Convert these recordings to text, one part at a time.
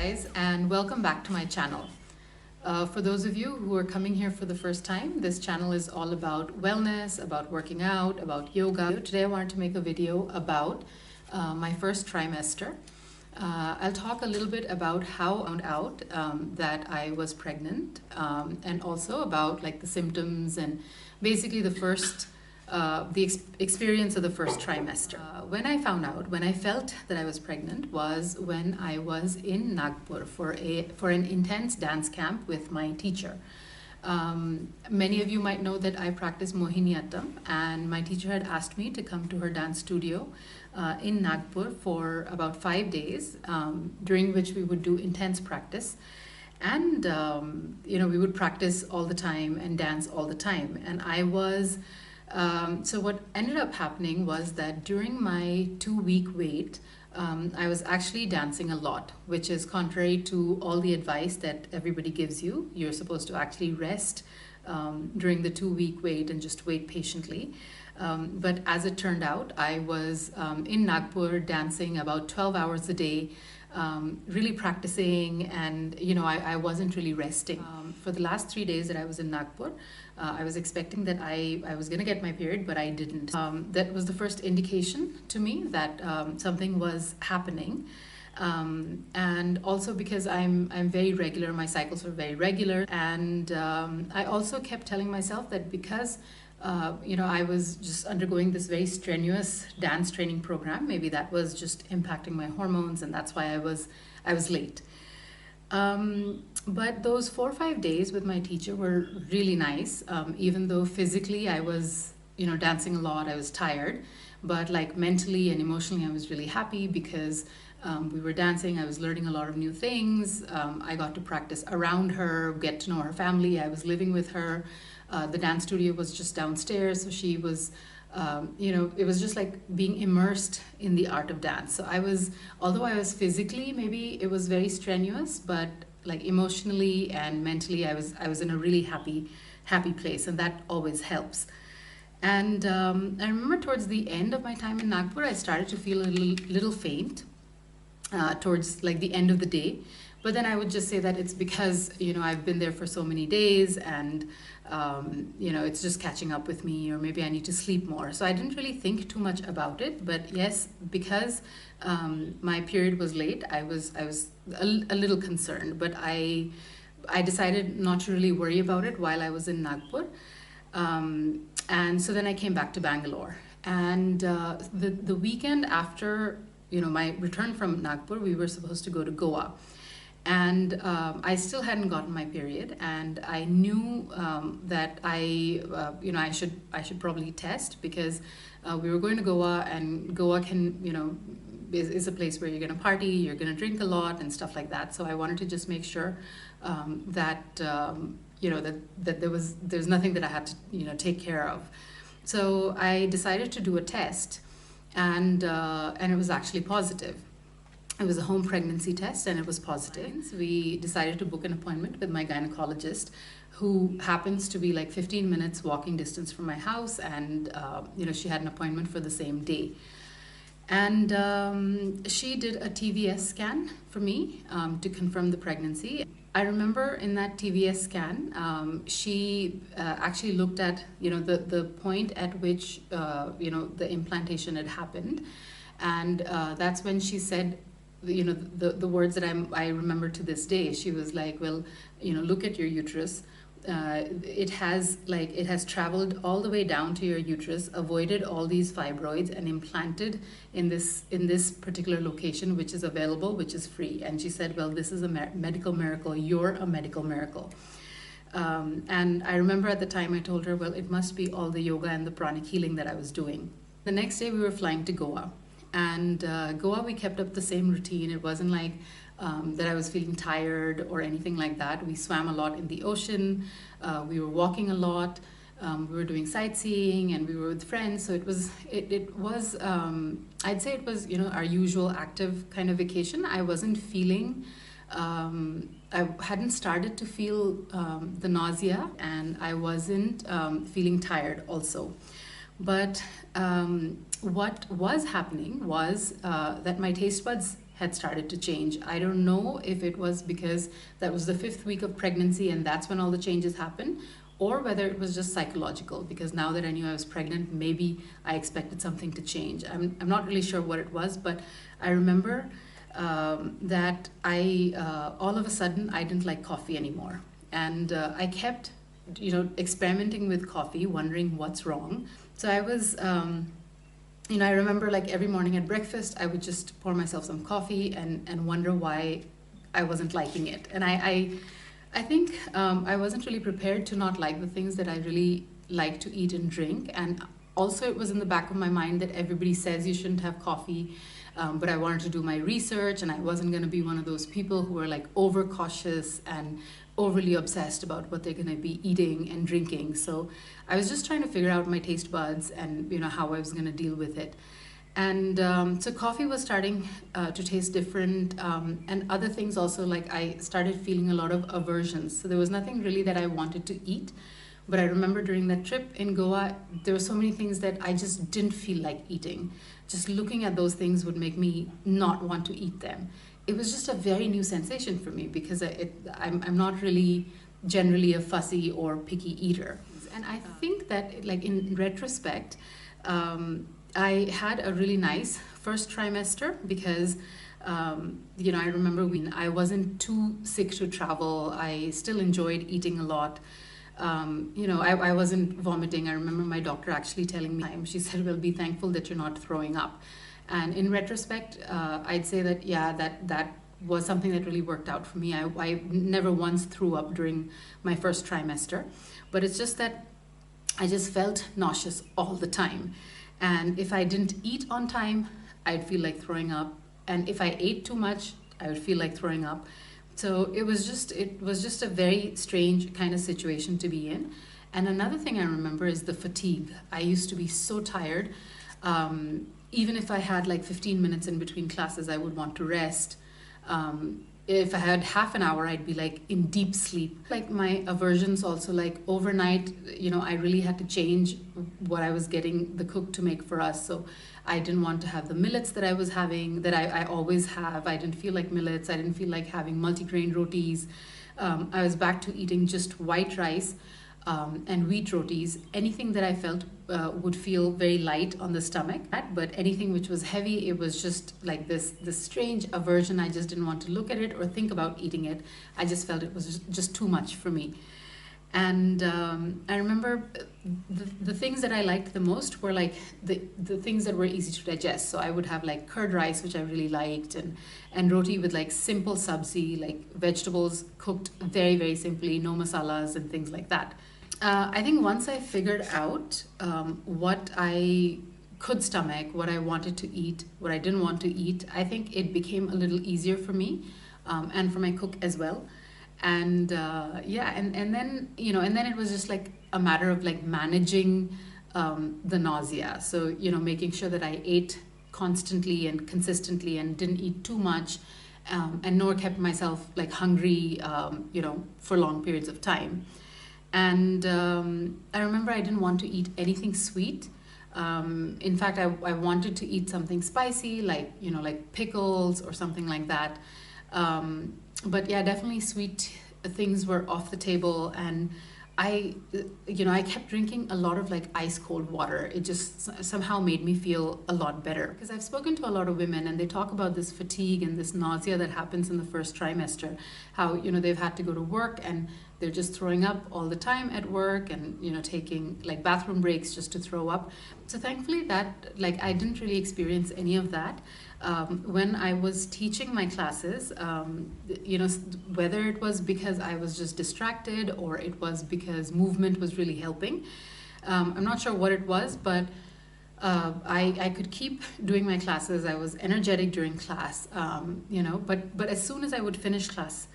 guys, and welcome back to my channel. For those of you who are coming here for the first time, this channel is all about wellness, about working out, about yoga. Today I wanted to make a video about my first trimester. I'll talk a little bit about how I found out that I was pregnant, and also about like the symptoms and basically the experience of the first trimester. When I found out, when I felt that I was pregnant, was when I was in Nagpur for an intense dance camp with my teacher. Many of you might know that I practice Mohiniyattam, and my teacher had asked me to come to her dance studio in Nagpur for about 5 days, during which we would do intense practice. And we would practice all the time and dance all the time. And I was so what ended up happening was that during my 2-week wait, I was actually dancing a lot, which is contrary to all the advice that everybody gives you. You're supposed to actually rest during the 2-week wait and just wait patiently. But as it turned out, I was in Nagpur dancing about 12 hours a day, really practicing, and I wasn't really resting. For the last 3 days that I was in Nagpur, I was expecting that I was going to get my period, but I didn't. That was the first indication to me that something was happening. And also because I'm very regular, my cycles are very regular, and I also kept telling myself that because I was just undergoing this very strenuous dance training program, maybe that was just impacting my hormones, and that's why I was late. But those 4 or 5 days with my teacher were really nice, even though physically I was dancing a lot, I was tired, but like mentally and emotionally I was really happy because we were dancing, I was learning a lot of new things. I got to practice around her, get to know her family. I was living with her. The dance studio was just downstairs, so she was, it was just like being immersed in the art of dance. So although I was physically, maybe it was very strenuous, but like emotionally and mentally, I was in a really happy place, and that always helps. And I remember towards the end of my time in Nagpur, I started to feel a little faint towards like the end of the day. But then I would just say that it's because, I've been there for so many days, and, it's just catching up with me, or maybe I need to sleep more. So I didn't really think too much about it. But yes, because my period was late, I was a little concerned. But I decided not to really worry about it while I was in Nagpur. And so then I came back to Bangalore. And the weekend after, my return from Nagpur, we were supposed to go to Goa. And I still hadn't gotten my period, and I knew that I should probably test, because we were going to Goa, and Goa can is a place where you're going to party, you're going to drink a lot and stuff like that. So I wanted to just make sure that that there's nothing that I had to take care of. So I decided to do a test, and it was actually positive. It was a home pregnancy test, and it was positive. We decided to book an appointment with my gynecologist, who happens to be like 15 minutes walking distance from my house, and she had an appointment for the same day. And she did a TVS scan for me to confirm the pregnancy. I remember in that TVS scan, she actually looked at the point at which the implantation had happened, and that's when she said, the words that I remember to this day. She was like, well, look at your uterus. It has traveled all the way down to your uterus, avoided all these fibroids, and implanted in this particular location, which is available, which is free. And she said, well, this is a medical miracle. You're a medical miracle. And I remember at the time I told her, well, it must be all the yoga and the pranic healing that I was doing. The next day we were flying to Goa. And Goa, we kept up the same routine. It wasn't like that I was feeling tired or anything like that. We swam a lot in the ocean. We were walking a lot. We were doing sightseeing, and we were with friends. So it was I'd say it was our usual active kind of vacation. I wasn't feeling. I hadn't started to feel the nausea, and I wasn't feeling tired also. But what was happening was that my taste buds had started to change. I don't know if it was because that was the 5th week of pregnancy and that's when all the changes happened, or whether it was just psychological, because now that I knew I was pregnant, maybe I expected something to change. I'm not really sure what it was, but I remember that all of a sudden, I didn't like coffee anymore. And I kept, experimenting with coffee, wondering what's wrong. So I was, I remember like every morning at breakfast, I would just pour myself some coffee and wonder why I wasn't liking it. And I think I wasn't really prepared to not like the things that I really like to eat and drink. And also it was in the back of my mind that everybody says you shouldn't have coffee, but I wanted to do my research and I wasn't going to be one of those people who are like overcautious and overly obsessed about what they're going to be eating and drinking. So I was just trying to figure out my taste buds and how I was going to deal with it. And so coffee was starting to taste different, and other things also, like I started feeling a lot of aversions. So there was nothing really that I wanted to eat. But I remember during that trip in Goa, there were so many things that I just didn't feel like eating. Just looking at those things would make me not want to eat them. It was just a very new sensation for me because I'm not really generally a fussy or picky eater. And I think that, like in retrospect, I had a really nice first trimester because, I remember when I wasn't too sick to travel. I still enjoyed eating a lot. I wasn't vomiting. I remember my doctor actually telling me, she said, well, be thankful that you're not throwing up. And in retrospect, I'd say that, yeah, that was something that really worked out for me. I never once threw up during my first trimester, but it's just that I just felt nauseous all the time. And if I didn't eat on time, I'd feel like throwing up. And if I ate too much, I would feel like throwing up. So it was just a very strange kind of situation to be in. And another thing I remember is the fatigue. I used to be so tired. Even if I had like 15 minutes in between classes, I would want to rest. If I had half an hour, I'd be like in deep sleep. Like my aversions also, like overnight, I really had to change what I was getting the cook to make for us. So I didn't want to have the millets that I was having, that I always have. I didn't feel like millets. I didn't feel like having multigrain rotis. I was back to eating just white rice and wheat rotis. Anything that I felt would feel very light on the stomach, but anything which was heavy, it was just like this strange aversion. I just didn't want to look at it or think about eating it. I just felt it was just too much for me. And I remember the things that I liked the most were like the things that were easy to digest. So I would have like curd rice, which I really liked, and roti with like simple sabzi, like vegetables cooked very, very simply, no masalas and things like that. I think once I figured out what I could stomach, what I wanted to eat, what I didn't want to eat, I think it became a little easier for me and for my cook as well. And and then it was just like a matter of like managing the nausea. So making sure that I ate constantly and consistently and didn't eat too much, and nor kept myself like hungry for long periods of time. And I remember I didn't want to eat anything sweet. In fact, I wanted to eat something spicy, like like pickles or something like that. But yeah, definitely sweet things were off the table, and I kept drinking a lot of like ice cold water. It just somehow made me feel a lot better, because I've spoken to a lot of women and they talk about this fatigue and this nausea that happens in the first trimester, how they've had to go to work and they're just throwing up all the time at work, and taking like bathroom breaks just to throw up. So thankfully that, like, I didn't really experience any of that. When I was teaching my classes, whether it was because I was just distracted or it was because movement was really helping, I'm not sure what it was, but I could keep doing my classes. I was energetic during class, but as soon as I would finish class,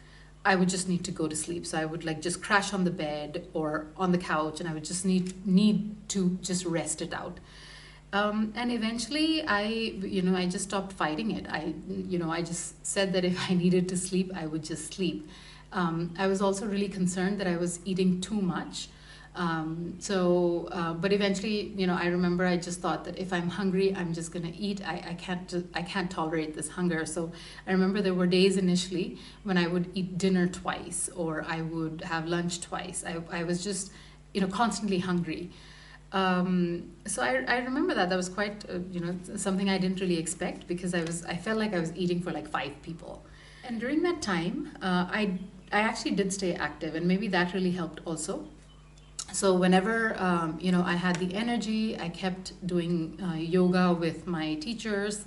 I would just need to go to sleep. So I would like just crash on the bed or on the couch, and I would just need to just rest it out. And eventually I just stopped fighting it. I just said that if I needed to sleep, I would just sleep. I was also really concerned that I was eating too much. But eventually, I remember I just thought that if I'm hungry, I'm just gonna eat. I can't tolerate this hunger. So I remember there were days initially when I would eat dinner twice, or I would have lunch twice. I was just, constantly hungry. So I remember that was quite, something I didn't really expect, because I felt like I was eating for like 5 people. And during that time, I actually did stay active, and maybe that really helped also. So whenever I had the energy, I kept doing yoga with my teachers,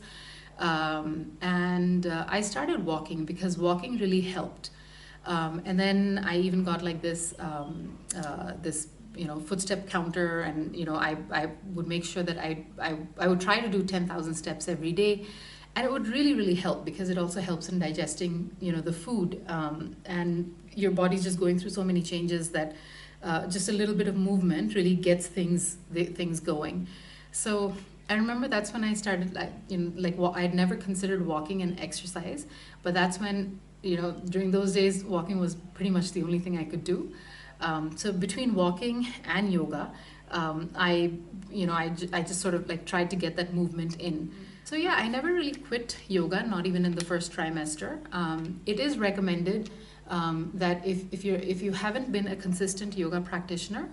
and I started walking, because walking really helped. And then I even got like this footstep counter, and I would make sure that I would try to do 10,000 steps every day. And it would really, really help, because it also helps in digesting, the food. And your body's just going through so many changes that just a little bit of movement really gets things going. So I remember that's when I started, I'd never considered walking an exercise, but that's when, during those days, walking was pretty much the only thing I could do. So between walking and yoga, I just sort of like tried to get that movement in. So yeah, I never really quit yoga, not even in the first trimester. It is recommended that if you haven't been a consistent yoga practitioner,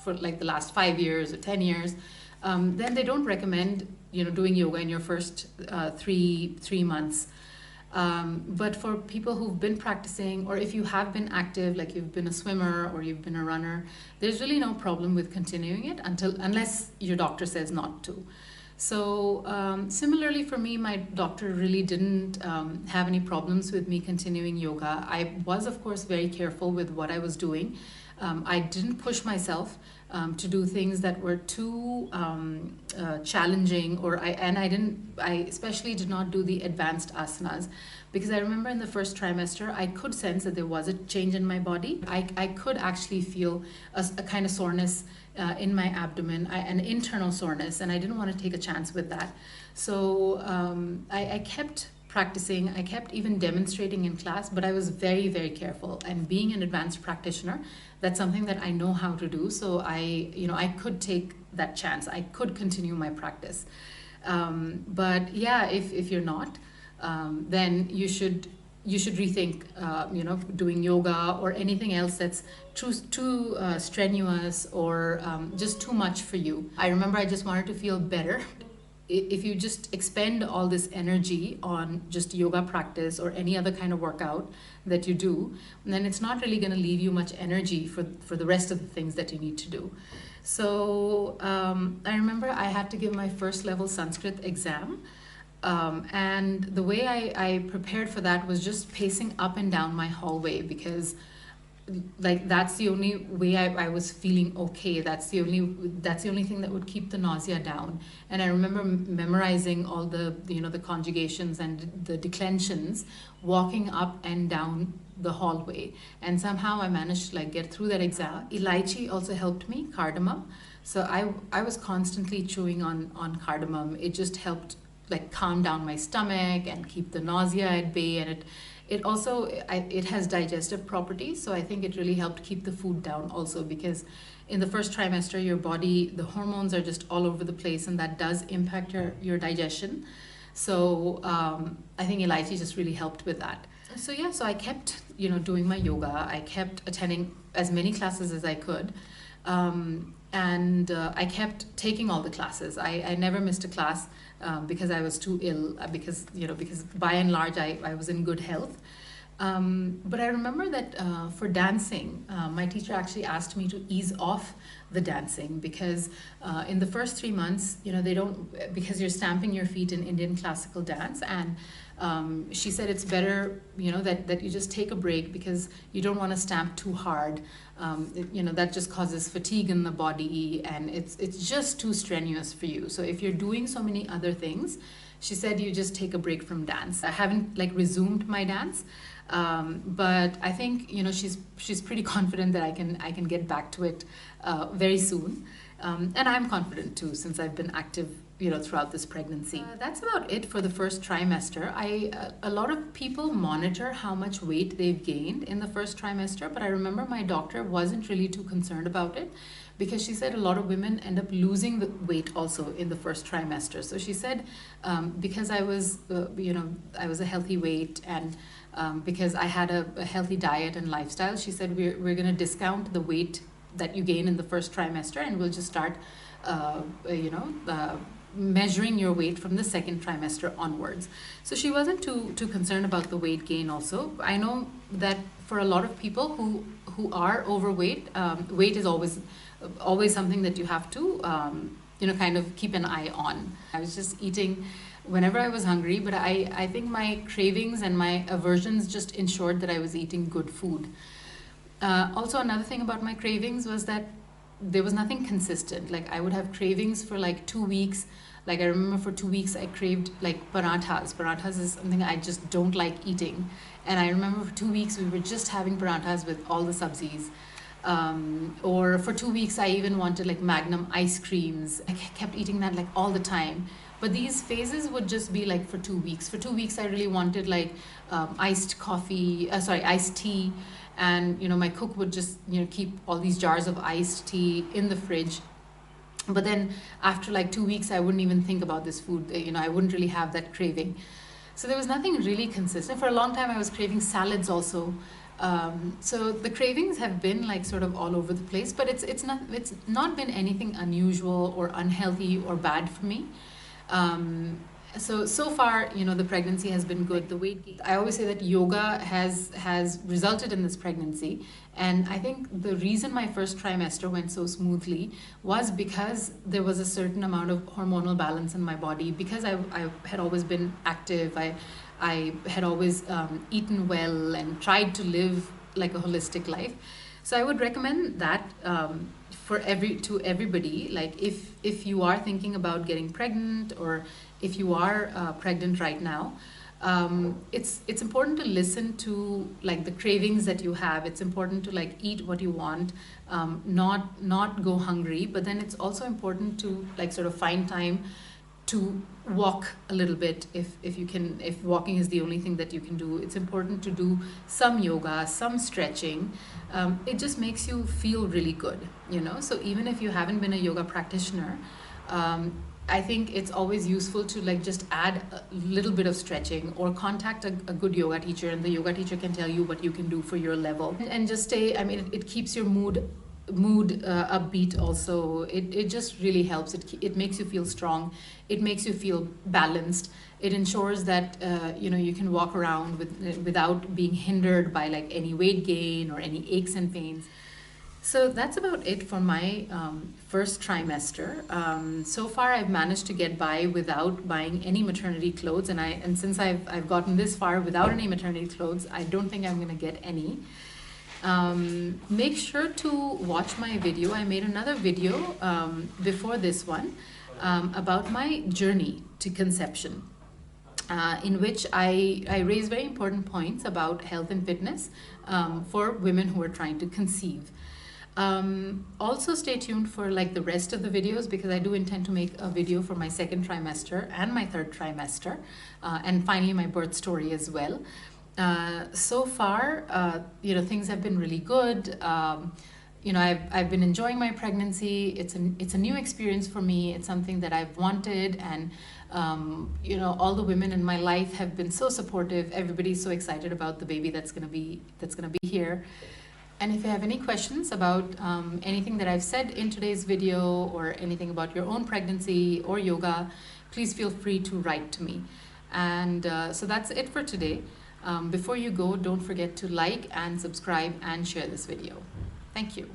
for like the last 5 years or 10 years, then they don't recommend doing yoga in your first 3 months. But for people who've been practicing, or if you have been active, like you've been a swimmer or you've been a runner, there's really no problem with continuing it unless your doctor says not to. So similarly for me, my doctor really didn't have any problems with me continuing yoga. I was, of course, very careful with what I was doing. I didn't push myself to do things that were too challenging, I especially did not do the advanced asanas, because I remember in the first trimester I could sense that there was a change in my body. I could actually feel a kind of soreness in my abdomen, an internal soreness, and I didn't want to take a chance with that. So I kept practicing, I kept even demonstrating in class, but I was very, very careful. And being an advanced practitioner, that's something that I know how to do. So I could take that chance. I could continue my practice. But yeah, if you're not, then you should rethink, doing yoga or anything else that's too strenuous, or just too much for you. I remember I just wanted to feel better. If you just expend all this energy on just yoga practice or any other kind of workout that you do, then it's not really going to leave you much energy for the rest of the things that you need to do. So I remember I had to give my first level Sanskrit exam. And the way I prepared for that was just pacing up and down my hallway, because that's the only way I was feeling okay. That's the only thing that would keep the nausea down. And I remember memorizing all the the conjugations and the declensions, walking up and down the hallway, and somehow I managed to get through that exam. Elaichi also helped me, cardamom. So I was constantly chewing on cardamom. It just helped calm down my stomach and keep the nausea at bay, and it also it has digestive properties, so I think it really helped keep the food down also, because in the first trimester your body, the hormones are just all over the place, and that does impact your digestion. So I think Elaichi just really helped with that. So yeah, so I kept doing my yoga. I kept attending as many classes as I could, and I kept taking all the classes. I never missed a class because I was too ill, because by and large I was in good health. But I remember that for dancing, my teacher actually asked me to ease off the dancing, because in the first 3 months, they don't, because you're stamping your feet in Indian classical dance, and she said it's better, that you just take a break, because you don't want to stamp too hard. That just causes fatigue in the body, and it's just too strenuous for you. So if you're doing so many other things, she said you just take a break from dance. I haven't resumed my dance, but I think she's pretty confident that I can get back to it very soon, and I'm confident too, since I've been active throughout this pregnancy. That's about it for the first trimester. A lot of people monitor how much weight they've gained in the first trimester, but I remember my doctor wasn't really too concerned about it, because she said a lot of women end up losing the weight also in the first trimester. So she said, because I was a healthy weight, and because I had a healthy diet and lifestyle, she said we're going to discount the weight that you gain in the first trimester, and we'll just start measuring your weight from the second trimester onwards. So she wasn't too concerned about the weight gain also. I know that for a lot of people who are overweight, weight is always something that you have to kind of keep an eye on. I was just eating whenever I was hungry, but I think my cravings and my aversions just ensured that I was eating good food. Also, another thing about my cravings was that there was nothing consistent. Like, I would have cravings for like 2 weeks. Like, I remember for 2 weeks I craved like parathas. Parathas is something I just don't like eating. And I remember for 2 weeks we were just having parathas with all the sabzis. Or for 2 weeks I even wanted like Magnum ice creams. I kept eating that like all the time. But these phases would just be like for 2 weeks. For 2 weeks I really wanted like iced tea. And my cook would just keep all these jars of iced tea in the fridge. But then after like 2 weeks I wouldn't even think about this food. I wouldn't really have that craving. So there was nothing really consistent. For a long time I was craving salads also. So the cravings have been like sort of all over the place, but it's not been anything unusual or unhealthy or bad for me. So far, the pregnancy has been good. The weight gain, I always say that yoga has resulted in this pregnancy, and I think the reason my first trimester went so smoothly was because there was a certain amount of hormonal balance in my body, because I had always been active. I had always eaten well and tried to live like a holistic life. So I would recommend that to everybody. Like, if you are thinking about getting pregnant, or if you are pregnant right now, it's important to listen to like the cravings that you have. It's important to like eat what you want, not go hungry. But then it's also important to like sort of find time to walk a little bit if you can. If walking is the only thing that you can do, it's important to do some yoga, some stretching. It just makes you feel really good, so even if you haven't been a yoga practitioner, I think it's always useful to like just add a little bit of stretching, or contact a good yoga teacher, and the yoga teacher can tell you what you can do for your level, and just stay. I mean, it keeps your mood upbeat also. It just really helps. It makes you feel strong. It makes you feel balanced. It ensures that you can walk around without being hindered by like any weight gain or any aches and pains. So that's about it for my first trimester. So far I've managed to get by without buying any maternity clothes, and since I've gotten this far without any maternity clothes, I don't think I'm going to get any. Make sure to watch my video. I made another video before this one about my journey to conception, in which I raise very important points about health and fitness for women who are trying to conceive. Also stay tuned for like the rest of the videos, because I do intend to make a video for my second trimester and my third trimester, and finally my birth story as well. So far, things have been really good. I've been enjoying my pregnancy. It's a new experience for me. It's something that I've wanted, and all the women in my life have been so supportive. Everybody's so excited about the baby that's gonna be here. And if you have any questions about anything that I've said in today's video, or anything about your own pregnancy or yoga, please feel free to write to me. And so that's it for today. Before you go, don't forget to like and subscribe and share this video. Thank you.